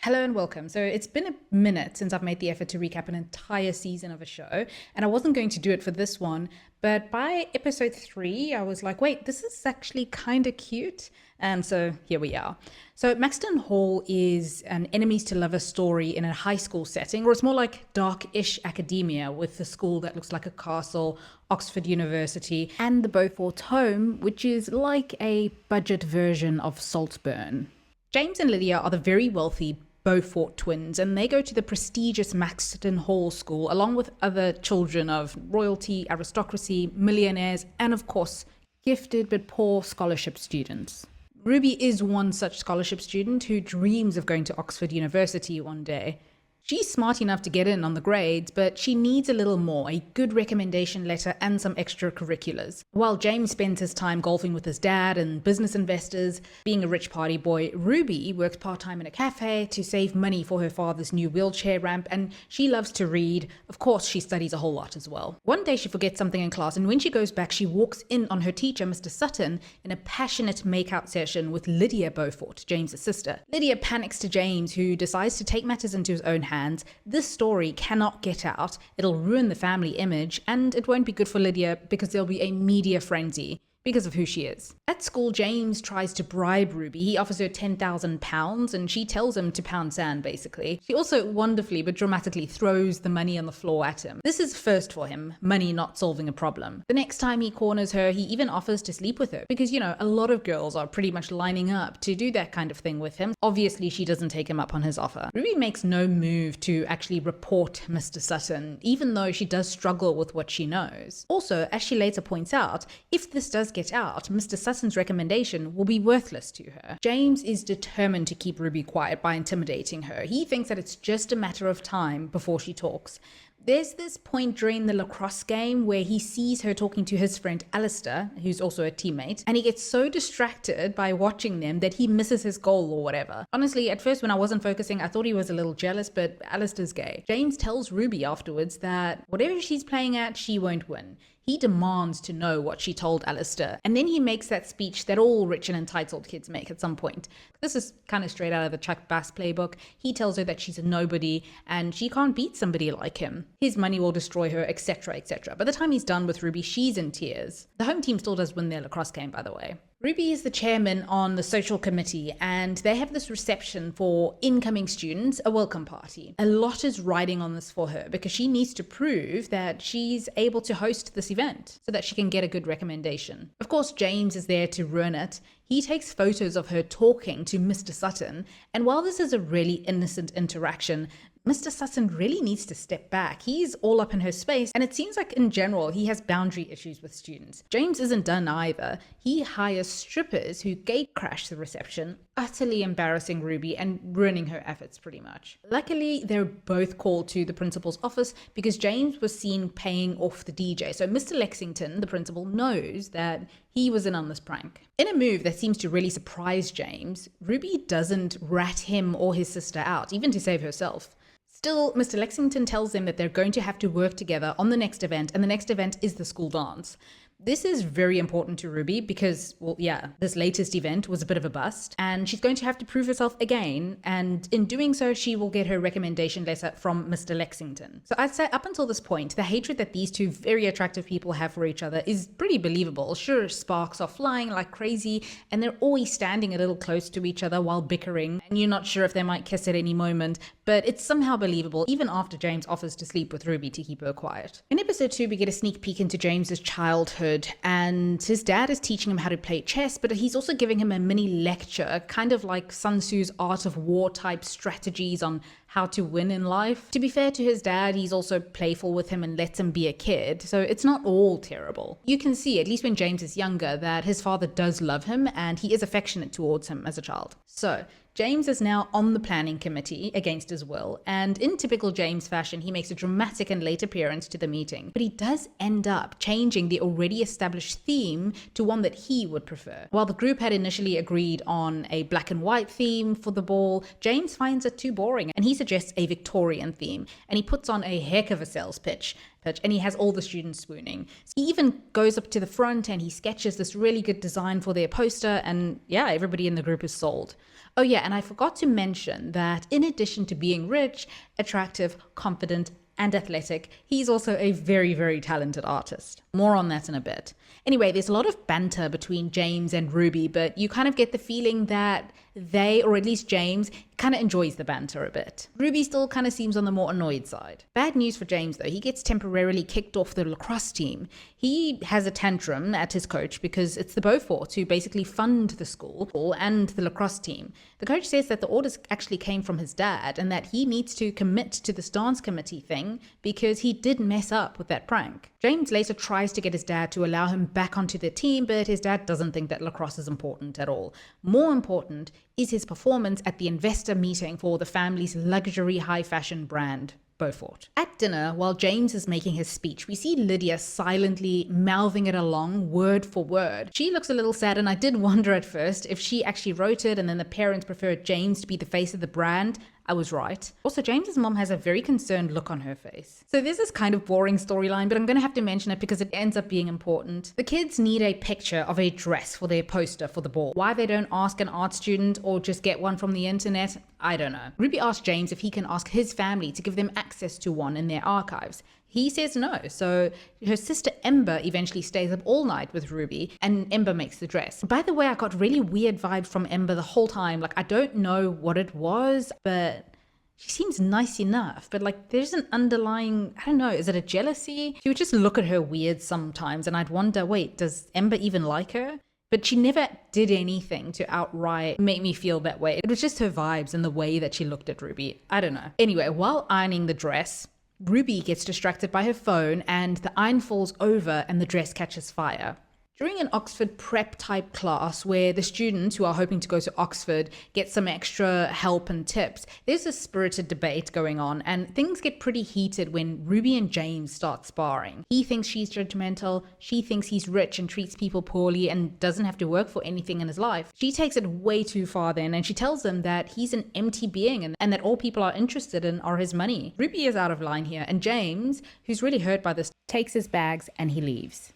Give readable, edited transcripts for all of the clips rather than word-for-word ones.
Hello and welcome. So it's been a minute since I've made the effort to recap an entire season of a show, and I wasn't going to do it for this one, but by episode 3, I was like, wait, this is actually kind of cute. And so here we are. So Maxton Hall is an enemies to lovers story in a high school setting, or it's more like dark-ish academia with the school that looks like a castle, Oxford University, and the Beaufort home, which is like a budget version of Saltburn. James and Lydia are the very wealthy Beaufort twins, and they go to the prestigious Maxton Hall School along with other children of royalty, aristocracy, millionaires, and of course, gifted but poor scholarship students. Ruby is one such scholarship student who dreams of going to Oxford University one day. She's smart enough to get in on the grades, but she needs a little more, a good recommendation letter and some extracurriculars. While James spends his time golfing with his dad and business investors, being a rich party boy, Ruby works part-time in a cafe to save money for her father's new wheelchair ramp, and she loves to read. Of course, she studies a whole lot as well. One day she forgets something in class, and when she goes back, she walks in on her teacher, Mr. Sutton, in a passionate make-out session with Lydia Beaufort, James's sister. Lydia panics to James, who decides to take matters into his own hands. This story cannot get out, it'll ruin the family image, and it won't be good for Lydia because there'll be a media frenzy because of who she is. At school, James tries to bribe Ruby. He offers her £10,000 and she tells him to pound sand, basically. She also wonderfully but dramatically throws the money on the floor at him. This is first for him, money not solving a problem. The next time he corners her, he even offers to sleep with her because, you know, a lot of girls are pretty much lining up to do that kind of thing with him. Obviously, she doesn't take him up on his offer. Ruby makes no move to actually report Mr. Sutton, even though she does struggle with what she knows. Also, as she later points out, if this does get out, Mr. Sutton's recommendation will be worthless to her. James is determined to keep Ruby quiet by intimidating her. He thinks that it's just a matter of time before she talks. There's this point during the lacrosse game where he sees her talking to his friend Alistair, who's also a teammate, and he gets so distracted by watching them that he misses his goal or whatever. Honestly, at first when I wasn't focusing, I thought he was a little jealous, but Alistair's gay. James tells Ruby afterwards that whatever she's playing at, she won't win. He demands to know what she told Alistair, and then he makes that speech that all rich and entitled kids make at some point. This is kind of straight out of the Chuck Bass playbook. He tells her that she's a nobody and she can't beat somebody like him. His money will destroy her, etc., etc. By the time he's done with Ruby, she's in tears. The home team still does win their lacrosse game, by the way. Ruby is the chairman on the social committee, and they have this reception for incoming students, a welcome party. A lot is riding on this for her because she needs to prove that she's able to host this event so that she can get a good recommendation. Of course, James is there to ruin it. He takes photos of her talking to Mr. Sutton, and while this is a really innocent interaction, Mr. Sutton really needs to step back. He's all up in her space, and it seems like in general he has boundary issues with students. James isn't done either. He hires strippers who gate crash the reception, utterly embarrassing Ruby and ruining her efforts pretty much. Luckily, they're both called to the principal's office because James was seen paying off the DJ. So Mr. Lexington, the principal, knows that he was in on this prank. In a move that seems to really surprise James, Ruby doesn't rat him or his sister out, even to save herself. Still, Mr. Lexington tells them that they're going to have to work together on the next event, and the next event is the school dance. This is very important to Ruby because, well, yeah, this latest event was a bit of a bust, and she's going to have to prove herself again, and in doing so, she will get her recommendation letter from Mr. Lexington. So I'd say up until this point, the hatred that these two very attractive people have for each other is pretty believable. Sure, sparks are flying like crazy, and they're always standing a little close to each other while bickering, and you're not sure if they might kiss at any moment, but it's somehow believable even after James offers to sleep with Ruby to keep her quiet. In episode 2, we get a sneak peek into James's childhood, and his dad is teaching him how to play chess, but he's also giving him a mini lecture, kind of like Sun Tzu's Art of War type strategies on how to win in life. To be fair to his dad, he's also playful with him and lets him be a kid, so it's not all terrible. You can see, at least when James is younger, that his father does love him and he is affectionate towards him as a child. So James is now on the planning committee against his will, and in typical James fashion, he makes a dramatic and late appearance to the meeting. But he does end up changing the already established theme to one that he would prefer. While the group had initially agreed on a black and white theme for the ball, James finds it too boring, and he suggests a Victorian theme, and he puts on a heck of a sales pitch. pitch, and he has all the students swooning. He even goes up to the front and he sketches this really good design for their poster, and yeah, everybody in the group is sold. Oh yeah, and I forgot to mention that in addition to being rich, attractive, confident, and athletic, he's also a very, very talented artist. More on that in a bit. Anyway, there's a lot of banter between James and Ruby, but you kind of get the feeling that they, or at least James, kind of enjoys the banter a bit. Ruby still kind of seems on the more annoyed side. Bad news for James though, he gets temporarily kicked off the lacrosse team. He has a tantrum at his coach because it's the Beauforts who basically fund the school and the lacrosse team. The coach says that the orders actually came from his dad and that he needs to commit to this dance committee thing because he did mess up with that prank. James later tries to get his dad to allow him back onto the team, but his dad doesn't think that lacrosse is important at all. More important is his performance at the investor meeting for the family's luxury high fashion brand, Beaufort. At dinner, while James is making his speech, we see Lydia silently mouthing it along word for word. She looks a little sad, and I did wonder at first if she actually wrote it and then the parents preferred James to be the face of the brand. I was right. Also, James's mom has a very concerned look on her face. So there's this kind of boring storyline, but I'm going to have to mention it because it ends up being important. The kids need a picture of a dress for their poster for the ball. Why they don't ask an art student or just get one from the internet, I don't know. Ruby asked James if he can ask his family to give them access to one in their archives. He says no, so her sister Ember eventually stays up all night with Ruby, and Ember makes the dress. By the way, I got really weird vibes from Ember the whole time. Like, I don't know what it was, but she seems nice enough. But like, there's an underlying, I don't know, is it a jealousy? She would just look at her weird sometimes, and I'd wonder, wait, does Ember even like her? But she never did anything to outright make me feel that way. It was just her vibes and the way that she looked at Ruby. I don't know. Anyway, while ironing the dress, Ruby gets distracted by her phone and the iron falls over and the dress catches fire. During an Oxford prep type class where the students who are hoping to go to Oxford get some extra help and tips, there's a spirited debate going on and things get pretty heated when Ruby and James start sparring. He thinks she's judgmental, she thinks he's rich and treats people poorly and doesn't have to work for anything in his life. She takes it way too far then and she tells him that he's an empty being and that all people are interested in are his money. Ruby is out of line here and James, who's really hurt by this, takes his bags and he leaves.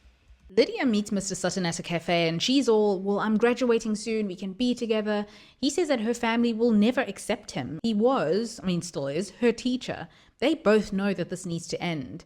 Lydia meets Mr. Sutton at a cafe and she's all, well, I'm graduating soon, we can be together. He says that her family will never accept him. He was, still is, her teacher. They both know that this needs to end.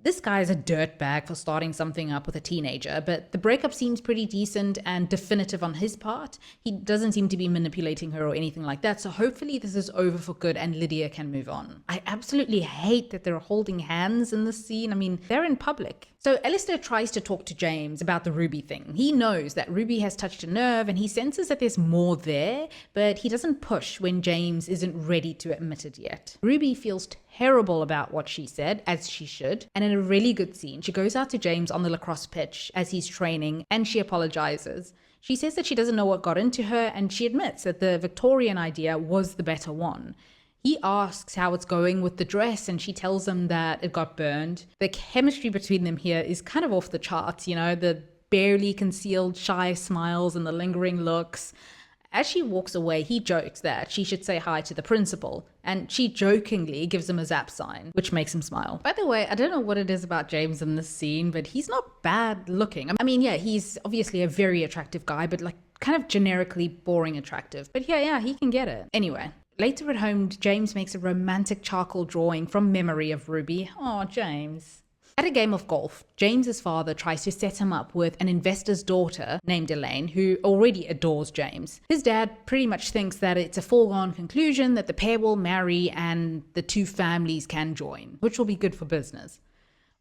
This guy is a dirtbag for starting something up with a teenager, but the breakup seems pretty decent and definitive on his part. He doesn't seem to be manipulating her or anything like that, so hopefully this is over for good and Lydia can move on. I absolutely hate that they're holding hands in this scene. They're in public. So Alistair tries to talk to James about the Ruby thing. He knows that Ruby has touched a nerve and he senses that there's more there, but he doesn't push when James isn't ready to admit it yet. Ruby feels terrible about what she said, as she should, and in a really good scene, she goes out to James on the lacrosse pitch as he's training and she apologizes. She says that she doesn't know what got into her and she admits that the Victorian idea was the better one. He asks how it's going with the dress and she tells him that it got burned. The chemistry between them here is kind of off the charts, the barely concealed shy smiles and the lingering looks. As she walks away, he jokes that she should say hi to the principal, and she jokingly gives him a zap sign, which makes him smile. By the way, I don't know what it is about James in this scene, but he's not bad looking. Yeah, he's obviously a very attractive guy, but like kind of generically boring attractive. But yeah, he can get it. Anyway. Later at home, James makes a romantic charcoal drawing from memory of Ruby. Oh, James. At a game of golf, James's father tries to set him up with an investor's daughter named Elaine, who already adores James. His dad pretty much thinks that it's a foregone conclusion that the pair will marry and the two families can join, which will be good for business.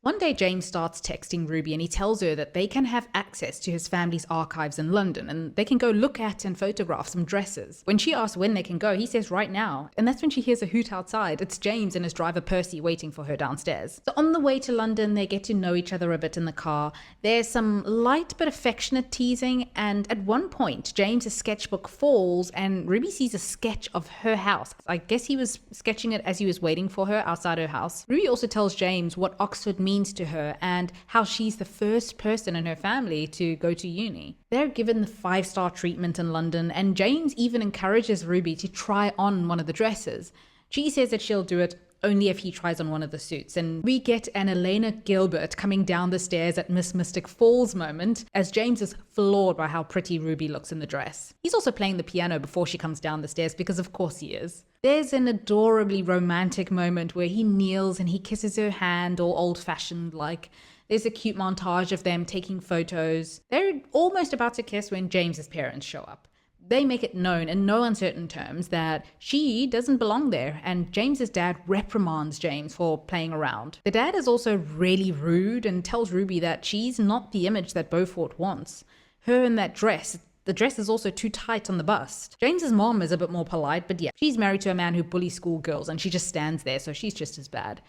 One day, James starts texting Ruby and he tells her that they can have access to his family's archives in London and they can go look at and photograph some dresses. When she asks when they can go, he says right now. And that's when she hears a hoot outside. It's James and his driver Percy waiting for her downstairs. So on the way to London, they get to know each other a bit in the car. There's some light but affectionate teasing, and at one point, James's sketchbook falls and Ruby sees a sketch of her house. I guess he was sketching it as he was waiting for her outside her house. Ruby also tells James what Oxford means to her and how she's the first person in her family to go to uni. They're given the 5-star treatment in London and James even encourages Ruby to try on one of the dresses. She says that she'll do it only if he tries on one of the suits. And we get an Elena Gilbert coming down the stairs at Miss Mystic Falls moment, as James is floored by how pretty Ruby looks in the dress. He's also playing the piano before she comes down the stairs, because of course he is. There's an adorably romantic moment where he kneels and he kisses her hand, all old-fashioned like. There's a cute montage of them taking photos. They're almost about to kiss when James's parents show up. They make it known in no uncertain terms that she doesn't belong there, and James's dad reprimands James for playing around. The dad is also really rude and tells Ruby that she's not the image that Beaufort wants. Her in that dress, the dress is also too tight on the bust. James's mom is a bit more polite, but yeah, she's married to a man who bullies schoolgirls and she just stands there, so she's just as bad.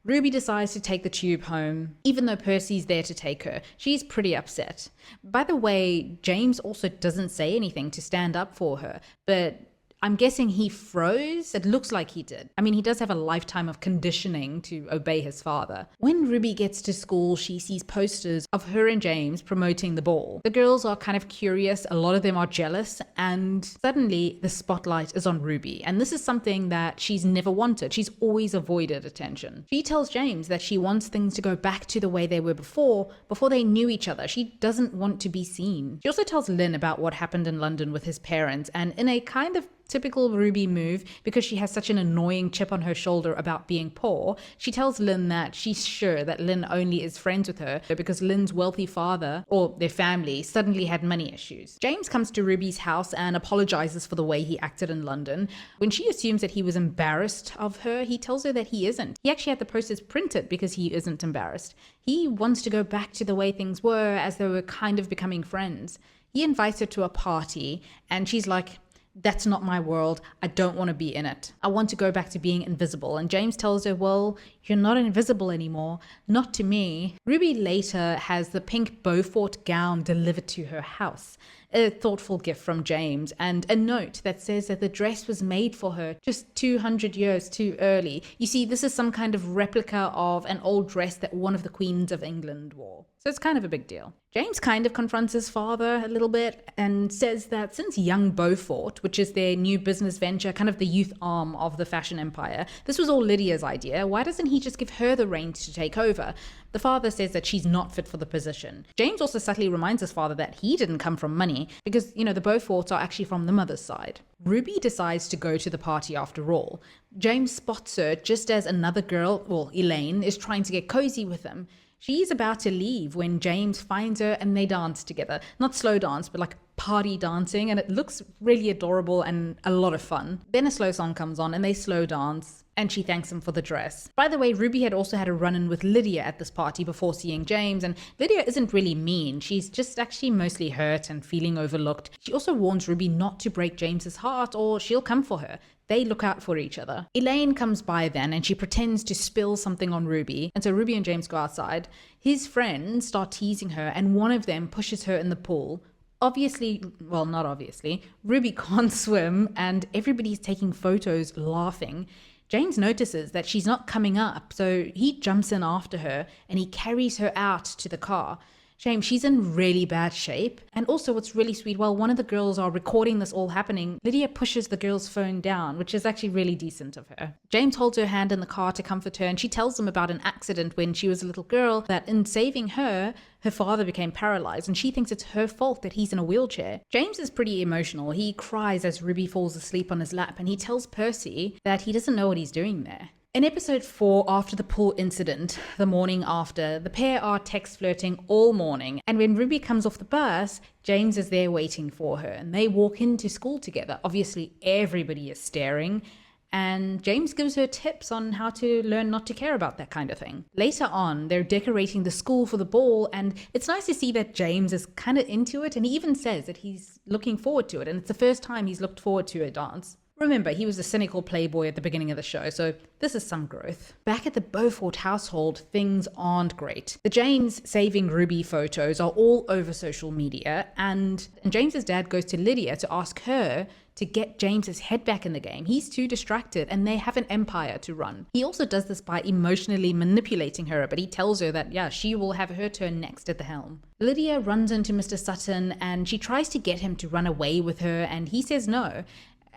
Ruby decides to take the tube home, even though Percy's there to take her. She's pretty upset. By the way, James also doesn't say anything to stand up for her, but I'm guessing he froze. It looks like he did. I mean, he does have a lifetime of conditioning to obey his father. When Ruby gets to school, she sees posters of her and James promoting the ball. The girls are kind of curious. A lot of them are jealous. And suddenly the spotlight is on Ruby. And this is something that she's never wanted. She's always avoided attention. She tells James that she wants things to go back to the way they were before they knew each other. She doesn't want to be seen. She also tells Lynn about what happened in London with his parents. And in a kind of typical Ruby move, because she has such an annoying chip on her shoulder about being poor, she tells Lynn that she's sure that Lynn only is friends with her because Lynn's wealthy father, or their family, suddenly had money issues. James comes to Ruby's house and apologizes for the way he acted in London. When she assumes that he was embarrassed of her, he tells her that he isn't. He actually had the posters printed because he isn't embarrassed. He wants to go back to the way things were, as they were kind of becoming friends. He invites her to a party and she's like, "That's not my world. I don't want to be in it. I want to go back to being invisible." And James tells her, "Well, you're not invisible anymore. Not to me." Ruby later has the pink Beaufort gown delivered to her house. A thoughtful gift from James, and a note that says that the dress was made for her just 200 years too early. You see, this is some kind of replica of an old dress that one of the queens of England wore. So it's kind of a big deal. James kind of confronts his father a little bit and says that since young Beaufort, which is their new business venture, kind of the youth arm of the fashion empire, this was all Lydia's idea. Why doesn't he just give her the reins to take over? The father says that she's not fit for the position. James also subtly reminds his father that he didn't come from money because, the Beauforts are actually from the mother's side. Ruby decides to go to the party after all. James spots her just as another girl, well, Elaine, is trying to get cozy with him. She's about to leave when James finds her and they dance together. Not slow dance, but like party dancing, and it looks really adorable and a lot of fun. Then a slow song comes on and they slow dance, and she thanks him for the dress. By the way, Ruby had also had a run-in with Lydia at this party before seeing James, and Lydia isn't really mean. She's just actually mostly hurt and feeling overlooked. She also warns Ruby not to break James's heart or she'll come for her. They look out for each other. Elaine comes by then and she pretends to spill something on Ruby. And so Ruby and James go outside. His friends start teasing her and one of them pushes her in the pool. Obviously, well, not obviously, Ruby can't swim and everybody's taking photos laughing. James notices that she's not coming up, so he jumps in after her and he carries her out to the car. Shame, she's in really bad shape. And also what's really sweet, while one of the girls are recording this all happening, Lydia pushes the girl's phone down, which is actually really decent of her. James holds her hand in the car to comfort her, and she tells him about an accident when she was a little girl, that in saving her, her father became paralyzed, and she thinks it's her fault that he's in a wheelchair. James is pretty emotional. He cries as Ruby falls asleep on his lap, and he tells Percy that he doesn't know what he's doing there. In episode 4, after the pool incident, the morning after, the pair are text flirting all morning, and when Ruby comes off the bus, James is there waiting for her, and they walk into school together. Obviously, everybody is staring, and James gives her tips on how to learn not to care about that kind of thing. Later on, they're decorating the school for the ball, and it's nice to see that James is kind of into it, and he even says that he's looking forward to it, and it's the first time he's looked forward to a dance. Remember, he was a cynical playboy at the beginning of the show, so this is some growth. Back at the Beaufort household, things aren't great. The James saving Ruby photos are all over social media, and James's dad goes to Lydia to ask her to get James's head back in the game. He's too distracted and they have an empire to run. He also does this by emotionally manipulating her, but he tells her that, yeah, she will have her turn next at the helm. Lydia runs into Mr. Sutton and she tries to get him to run away with her, and he says no.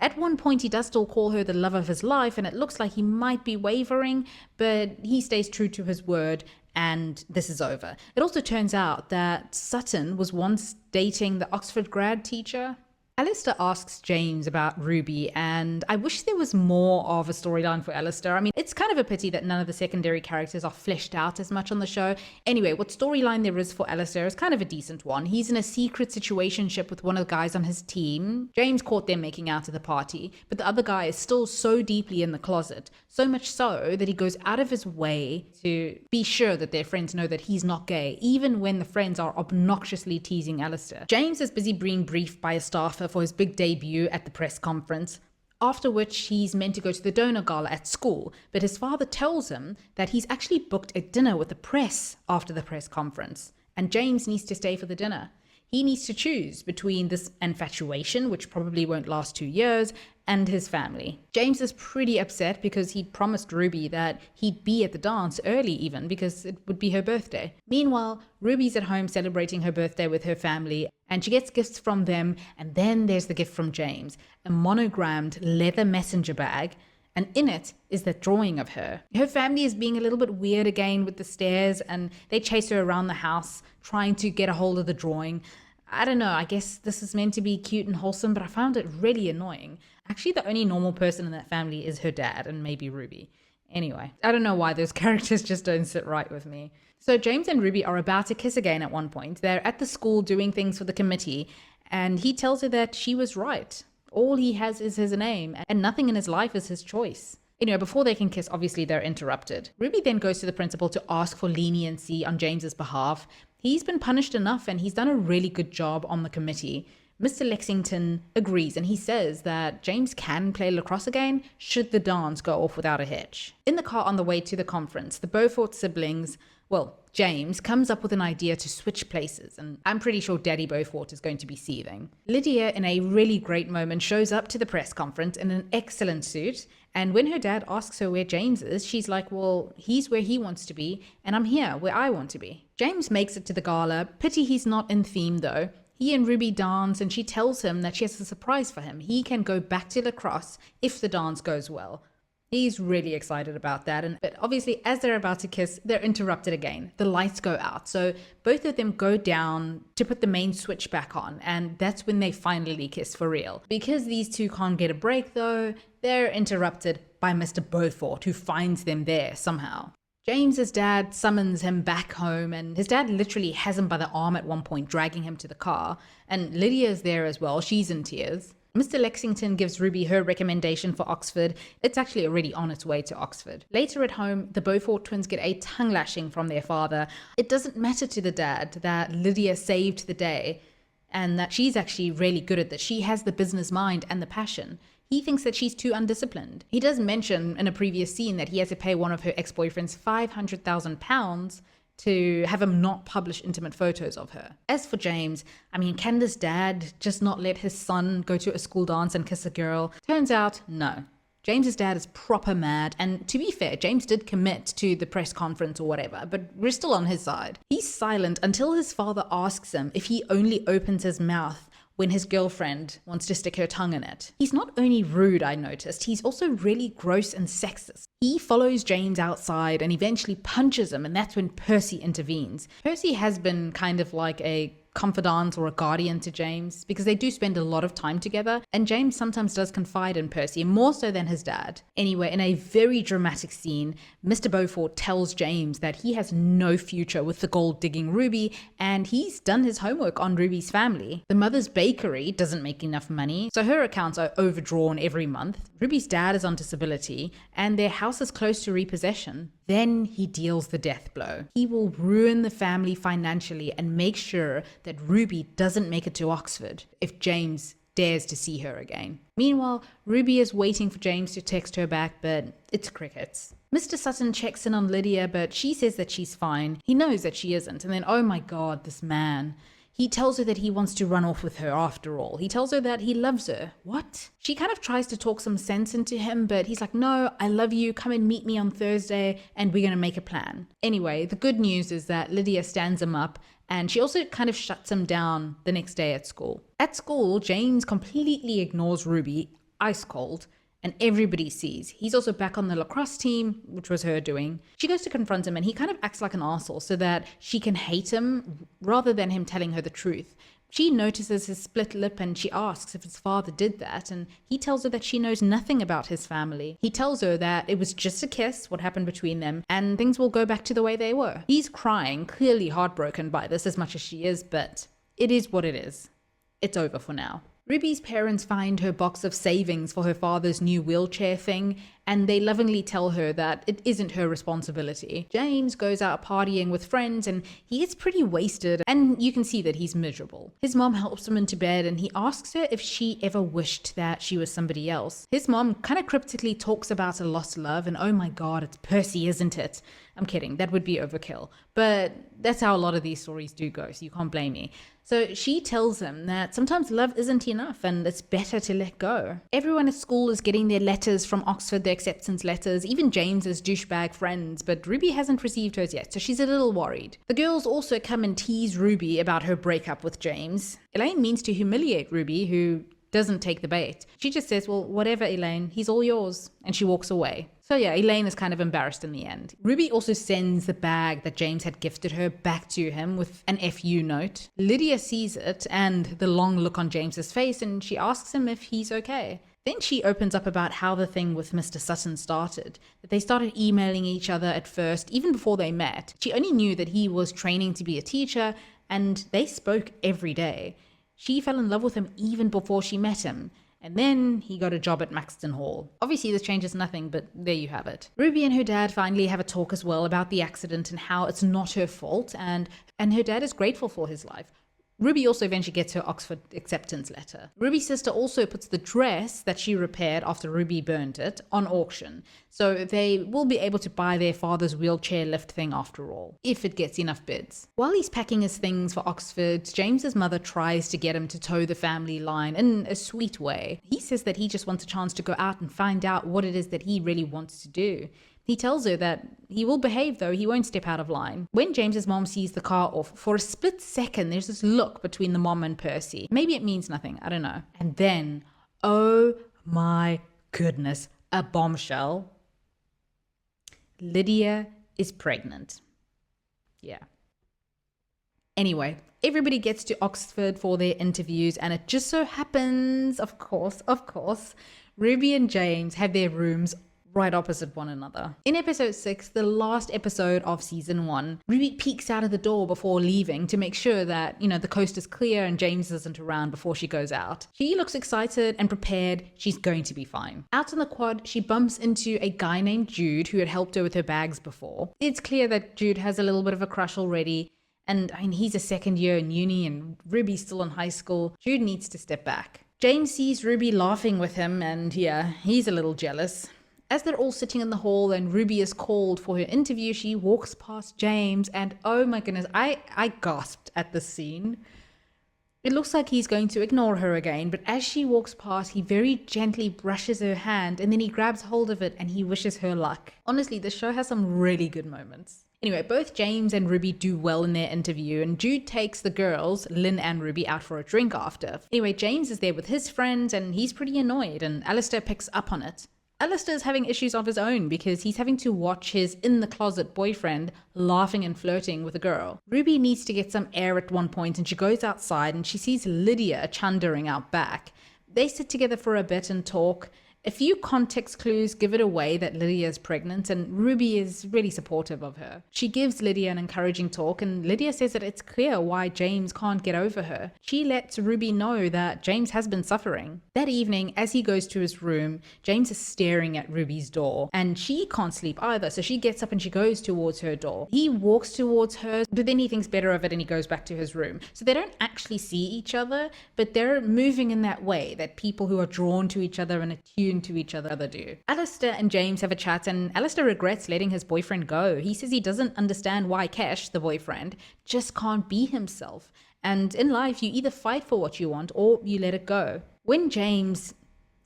At one point, he does still call her the love of his life, and it looks like he might be wavering, but he stays true to his word, and this is over. It also turns out that Sutton was once dating the Oxford grad teacher. Alistair asks James about Ruby, and I wish there was more of a storyline for Alistair. I mean, it's kind of a pity that none of the secondary characters are fleshed out as much on the show. Anyway, what storyline there is for Alistair is kind of a decent one. He's in a secret situationship with one of the guys on his team. James caught them making out at the party, but the other guy is still so deeply in the closet, so much so that he goes out of his way to be sure that their friends know that he's not gay, even when the friends are obnoxiously teasing Alistair. James is busy being briefed by a staffer for his big debut at the press conference, after which he's meant to go to the donor gala at school, but his father tells him that he's actually booked a dinner with the press after the press conference, and James needs to stay for the dinner. He needs to choose between this infatuation, which probably won't last 2 years, and his family. James is pretty upset because he'd promised Ruby that he'd be at the dance early even because it would be her birthday. Meanwhile, Ruby's at home celebrating her birthday with her family, and she gets gifts from them, and then there's the gift from James, a monogrammed leather messenger bag, and in it is that drawing of her. Her family is being a little bit weird again with the stares, and they chase her around the house trying to get a hold of the drawing. I don't know, I guess this is meant to be cute and wholesome, but I found it really annoying. Actually, the only normal person in that family is her dad and maybe Ruby. Anyway, I don't know why those characters just don't sit right with me. So James and Ruby are about to kiss again at one point. They're at the school doing things for the committee, and he tells her that she was right. All he has is his name, and nothing in his life is his choice. Anyway, before they can kiss, obviously they're interrupted. Ruby then goes to the principal to ask for leniency on James's behalf. He's been punished enough, and he's done a really good job on the committee. Mr. Lexington agrees, and he says that James can play lacrosse again should the dance go off without a hitch. In the car on the way to the conference, the Beaufort siblings, well, James, comes up with an idea to switch places, and I'm pretty sure Daddy Beaufort is going to be seething. Lydia, in a really great moment, shows up to the press conference in an excellent suit, and when her dad asks her where James is, she's like, well, he's where he wants to be, and I'm here where I want to be. James makes it to the gala. Pity he's not in theme, though. He and Ruby dance, and she tells him that she has a surprise for him. He can go back to lacrosse if the dance goes well. He's really excited about that, but obviously as they're about to kiss, they're interrupted again. The lights go out, so both of them go down to put the main switch back on, and that's when they finally kiss for real. Because these two can't get a break though, they're interrupted by Mr. Beaufort, who finds them there somehow. James's dad summons him back home, and his dad literally has him by the arm at one point, dragging him to the car, and Lydia's there as well. She's in tears. Mr. Lexington gives Ruby her recommendation for Oxford. It's actually already on its way to Oxford. Later at home, the Beaufort twins get a tongue lashing from their father. It doesn't matter to the dad that Lydia saved the day and that she's actually really good at this. She has the business mind and the passion. He thinks that she's too undisciplined. He does mention in a previous scene that he has to pay one of her ex-boyfriends £500,000 to have him not publish intimate photos of her. As for James, I mean, can this dad just not let his son go to a school dance and kiss a girl? Turns out, no. James's dad is proper mad, and to be fair, James did commit to the press conference or whatever, but we're still on his side. He's silent until his father asks him if he only opens his mouth when his girlfriend wants to stick her tongue in it. He's not only rude, I noticed, he's also really gross and sexist. He follows James outside and eventually punches him, and that's when Percy intervenes. Percy has been kind of like a confidant or a guardian to James because they do spend a lot of time together, and James sometimes does confide in Percy, more so than his dad. Anyway, in a very dramatic scene, Mr. Beaufort tells James that he has no future with the gold-digging Ruby, and he's done his homework on Ruby's family. The mother's bakery doesn't make enough money, so her accounts are overdrawn every month. Ruby's dad is on disability, and their house is close to repossession. Then he deals the death blow. He will ruin the family financially and make sure that Ruby doesn't make it to Oxford if James dares to see her again. Meanwhile, Ruby is waiting for James to text her back, but it's crickets. Mr. Sutton checks in on Lydia, but she says that she's fine. He knows that she isn't, and then, oh my god, this man. He tells her that he wants to run off with her after all. He tells her that he loves her. What? She kind of tries to talk some sense into him, but he's like, no, I love you. Come and meet me on Thursday and we're going to make a plan. Anyway, the good news is that Lydia stands him up, and she also kind of shuts him down the next day at school. At school, James completely ignores Ruby ice cold, and everybody sees. He's also back on the lacrosse team, which was her doing. She goes to confront him and he kind of acts like an arsehole so that she can hate him rather than him telling her the truth. She notices his split lip and she asks if his father did that, and he tells her that she knows nothing about his family. He tells her that it was just a kiss, what happened between them, and things will go back to the way they were. He's crying, clearly heartbroken by this as much as she is, but it is what it is. It's over for now. Ruby's parents find her box of savings for her father's new wheelchair thing, and they lovingly tell her that it isn't her responsibility. James goes out partying with friends and he gets pretty wasted, and you can see that he's miserable. His mom helps him into bed and he asks her if she ever wished that she was somebody else. His mom kind of cryptically talks about a lost love and, oh my god, it's Percy, isn't it? I'm kidding, that would be overkill. But that's how a lot of these stories do go, so you can't blame me. So she tells him that sometimes love isn't enough and it's better to let go. Everyone at school is getting their letters from Oxford, their acceptance letters, even James's douchebag friends, but Ruby hasn't received hers yet, so she's a little worried. The girls also come and tease Ruby about her breakup with James. Elaine means to humiliate Ruby, who doesn't take the bait. She just says, well, whatever, Elaine, he's all yours, and she walks away. So yeah, Elaine is kind of embarrassed in the end. Ruby also sends the bag that James had gifted her back to him with an FU note. Lydia sees it and the long look on James's face, and she asks him if he's okay. Then she opens up about how the thing with Mr. Sutton started, that they started emailing each other at first, even before they met. She only knew that he was training to be a teacher, and they spoke every day. She fell in love with him even before she met him. And then he got a job at Maxton Hall. Obviously this changes nothing, but there you have it. Ruby and her dad finally have a talk as well about the accident and how it's not her fault, and her dad is grateful for his life. Ruby also eventually gets her Oxford acceptance letter. Ruby's sister also puts the dress that she repaired after Ruby burned it on auction. So they will be able to buy their father's wheelchair lift thing after all, if it gets enough bids. While he's packing his things for Oxford, James's mother tries to get him to toe the family line in a sweet way. He says that he just wants a chance to go out and find out what it is that he really wants to do. He tells her that he will behave, though he won't step out of line. When James's mom sees the car off, for a split second, there's this look between the mom and Percy. Maybe it means nothing, I don't know. And then, oh my goodness, a bombshell. Lydia is pregnant. Yeah. Anyway, everybody gets to Oxford for their interviews, and it just so happens, of course, Ruby and James have their rooms right opposite one another. In episode 6, the last episode of season 1, Ruby peeks out of the door before leaving to make sure that, the coast is clear and James isn't around before she goes out. She looks excited and prepared. She's going to be fine. Out on the quad, she bumps into a guy named Jude who had helped her with her bags before. It's clear that Jude has a little bit of a crush already. And he's a second year in uni and Ruby's still in high school. Jude needs to step back. James sees Ruby laughing with him and yeah, he's a little jealous. As they're all sitting in the hall and Ruby is called for her interview, she walks past James and oh my goodness, I gasped at this scene. It looks like he's going to ignore her again, but as she walks past, he very gently brushes her hand and then he grabs hold of it and he wishes her luck. Honestly, the show has some really good moments. Anyway, both James and Ruby do well in their interview and Jude takes the girls, Lynn and Ruby, out for a drink after. Anyway, James is there with his friends and he's pretty annoyed and Alistair picks up on it. Alistair's having issues of his own because he's having to watch his in-the-closet boyfriend laughing and flirting with a girl. Ruby needs to get some air at one point and she goes outside and she sees Lydia chundering out back. They sit together for a bit and talk. A few context clues give it away that Lydia is pregnant and Ruby is really supportive of her. She gives Lydia an encouraging talk and Lydia says that it's clear why James can't get over her. She lets Ruby know that James has been suffering. That evening, as he goes to his room, James is staring at Ruby's door and she can't sleep either, so she gets up and she goes towards her door. He walks towards her, but then he thinks better of it and he goes back to his room. So they don't actually see each other, but they're moving in that way that people who are drawn to each other and attuned to each other do. Alistair and James have a chat and Alistair regrets letting his boyfriend go. He says he doesn't understand why Kesh, the boyfriend, just can't be himself. And in life, you either fight for what you want or you let it go. When James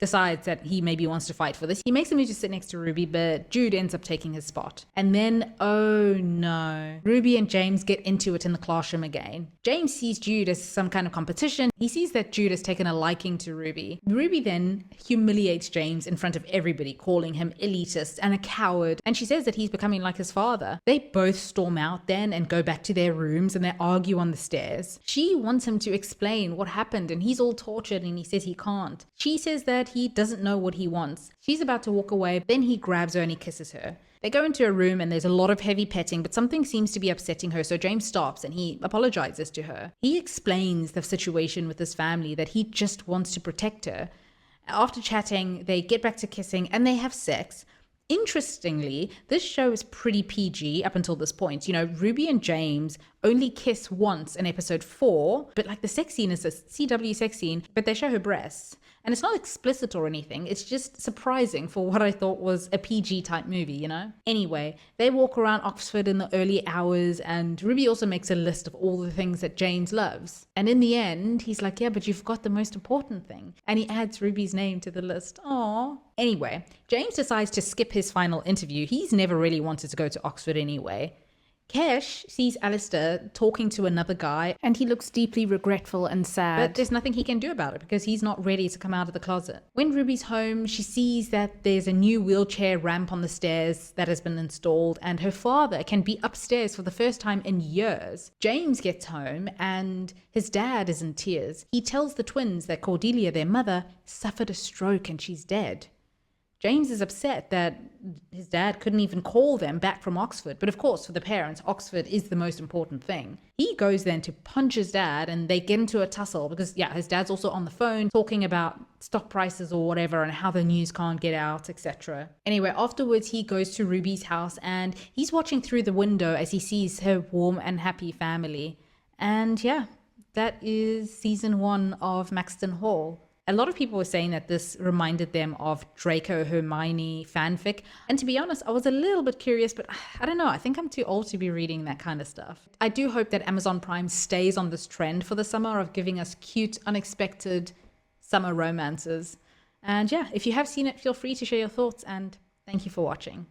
decides that he maybe wants to fight for this. He makes a move to sit next to Ruby, but Jude ends up taking his spot. And then, oh no, Ruby and James get into it in the classroom again. James sees Jude as some kind of competition. He sees that Jude has taken a liking to Ruby. Ruby then humiliates James in front of everybody, calling him elitist and a coward. And she says that he's becoming like his father. They both storm out then and go back to their rooms and they argue on the stairs. She wants him to explain what happened and he's all tortured and he says he can't. She says that he doesn't know what he wants. She's about to walk away, then he grabs her and he kisses her. They go into a room and there's a lot of heavy petting, but something seems to be upsetting her, so James stops and he apologizes to her. He explains the situation with his family, that he just wants to protect her. After chatting, they get back to kissing and they have sex. Interestingly, this show is pretty PG up until this point. You know, Ruby and James only kiss once in episode 4, but like the sex scene is a CW sex scene, but they show her breasts. And it's not explicit or anything. It's just surprising for what I thought was a PG type movie, you know? Anyway, they walk around Oxford in the early hours and Ruby also makes a list of all the things that James loves. And in the end, he's like, yeah, but you forgot the most important thing. And he adds Ruby's name to the list. Aww. Anyway, James decides to skip his final interview. He's never really wanted to go to Oxford anyway. Kesh sees Alistair talking to another guy and he looks deeply regretful and sad. But there's nothing he can do about it because he's not ready to come out of the closet. When Ruby's home, she sees that there's a new wheelchair ramp on the stairs that has been installed and her father can be upstairs for the first time in years. James gets home and his dad is in tears. He tells the twins that Cordelia, their mother, suffered a stroke and she's dead. James is upset that his dad couldn't even call them back from Oxford. But of course, for the parents, Oxford is the most important thing. He goes then to punch his dad and they get into a tussle because, yeah, his dad's also on the phone talking about stock prices or whatever and how the news can't get out, etc. Anyway, afterwards, he goes to Ruby's house and he's watching through the window as he sees her warm and happy family. And yeah, that is season 1 of Maxton Hall. A lot of people were saying that this reminded them of Draco Hermione fanfic. And to be honest, I was a little bit curious, but I don't know. I think I'm too old to be reading that kind of stuff. I do hope that Amazon Prime stays on this trend for the summer of giving us cute, unexpected summer romances. And yeah, if you have seen it, feel free to share your thoughts and thank you for watching.